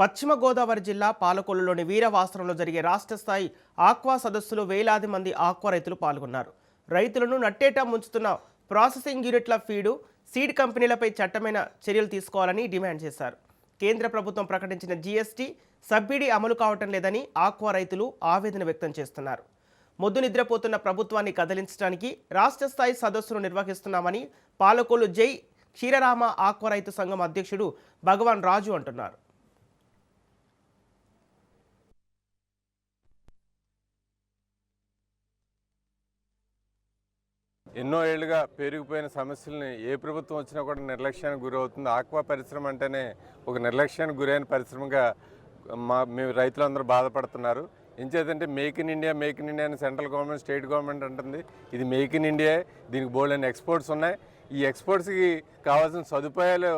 పశ్చిమ గోదావరి జిల్లా పాలకొల్లులోని వీరవాసరంలో జరిగే రాష్ట్ర స్థాయి ఆక్వా సదస్సులో వేలాది మంది ఆక్వా రైతులు పాల్గొన్నారు. రైతులను నట్టేటా ముంచుతున్న ప్రాసెసింగ్ యూనిట్ల ఫీడు, సీడ్ కంపెనీలపై చట్టమైన చర్యలు తీసుకోవాలని డిమాండ్ చేశారు. కేంద్ర ప్రభుత్వం ప్రకటించిన జీఎస్టీ సబ్సిడీ అమలు కావటం లేదని ఆక్వా రైతులు ఆవేదన వ్యక్తం చేస్తున్నారు. మొద్దు నిద్రపోతున్న ప్రభుత్వాన్ని కదిలించడానికి రాష్ట్ర స్థాయి సదస్సును నిర్వహిస్తున్నామని పాలకొల్లు జై క్షీరరామ ఆక్వా రైతు సంఘం అధ్యక్షుడు భగవాన్ రాజు అంటున్నారు. ఎన్నో ఏళ్లుగా పెరిగిపోయిన సమస్యల్ని ఏ ప్రభుత్వం వచ్చినా కూడా నిర్లక్ష్యానికి గురవుతుంది. ఆక్వా పరిశ్రమ అంటేనే ఒక నిర్లక్ష్యానికి గురైన పరిశ్రమగా మేము రైతులందరూ బాధపడుతున్నారు. ఏం చేద్దంటే మేక్ ఇన్ ఇండియా అని సెంట్రల్ గవర్నమెంట్, స్టేట్ గవర్నమెంట్ అంటుంది. ఇది మేక్ ఇన్ ఇండియా, దీనికి బోల్డెన్ ఎక్స్పోర్ట్స్ ఉన్నాయి. ఈ ఎక్స్పోర్ట్స్కి కావాల్సిన సదుపాయాలు,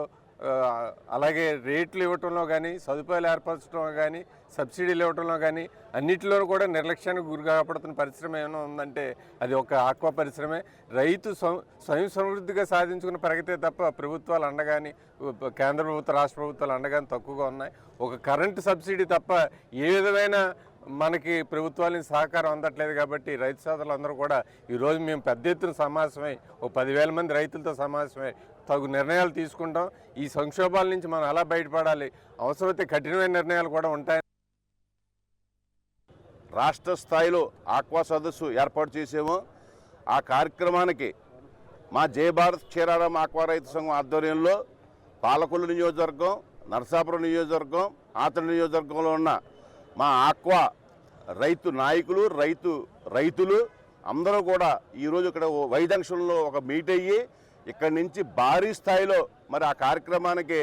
అలాగే రేట్లు ఇవ్వటంలో కానీ, సదుపాయాలు ఏర్పరచడంలో కానీ, సబ్సిడీలు ఇవ్వటంలో కానీ అన్నింటిలోనూ కూడా నిర్లక్ష్యానికి గురి కాపాడుతున్న పరిశ్రమ ఏమైనా ఉందంటే అది ఒక ఆక్వా పరిశ్రమే. రైతు స్వయం సమృద్ధిగా సాధించుకున్న ప్రగతే తప్ప ప్రభుత్వాలు అండగాని, కేంద్ర ప్రభుత్వ రాష్ట్ర ప్రభుత్వాలు అండగాని తక్కువగా ఉన్నాయి. ఒక కరెంటు సబ్సిడీ తప్ప ఏ విధమైన మనకి ప్రభుత్వాల నుంచి సహకారం అందట్లేదు. కాబట్టి రైతు సోదరులు అందరూ కూడా ఈరోజు మేము పెద్ద ఎత్తున సమావేశమై 10,000 మంది రైతులతో సమావేశమై తగు నిర్ణయాలు తీసుకుంటాం. ఈ సంక్షోభాల నుంచి మనం ఎలా బయటపడాలి, అవసరమైతే కఠినమైన నిర్ణయాలు కూడా ఉంటాయి. రాష్ట్ర స్థాయిలో ఆక్వా సదస్సు ఏర్పాటు చేసాము. ఆ కార్యక్రమానికి మా జయ భారత్ క్షీరారామ ఆక్వా రైతు సంఘం ఆధ్వర్యంలో పాలకొల్లు నియోజకవర్గం, నరసాపురం నియోజకవర్గం, ఆతడి నియోజకవర్గంలో ఉన్న మా ఆక్వా రైతు నాయకులు, రైతులు అందరూ కూడా ఈరోజు ఇక్కడ వైజంక్షన్లో ఒక మీట్ అయ్యి ఇక్కడి నుంచి భారీ స్థాయిలో మరి ఆ కార్యక్రమానికి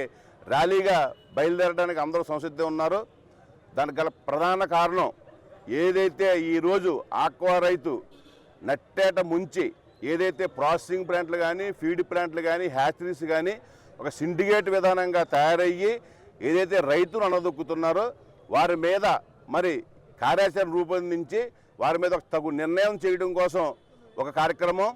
ర్యాలీగా బయలుదేరడానికి అందరూ సంసిద్ధంగా ఉన్నారు. దానికి గల ప్రధాన కారణం ఏదైతే ఈరోజు ఆక్వా రైతు నట్టేట ముంచి ఏదైతే ప్రాసెసింగ్ ప్లాంట్లు కానీ, ఫీడ్ ప్లాంట్లు కానీ, హ్యాచరీస్ కానీ ఒక సిండికేట్ విధానంగా తయారయ్యి ఏదైతే రైతులు అనదొక్కుతున్నారో వారి మీద మరి కార్యాచరణ రూపొందించి వారి మీద ఒక తగు నిర్ణయం చేయడం కోసం ఒక కార్యక్రమం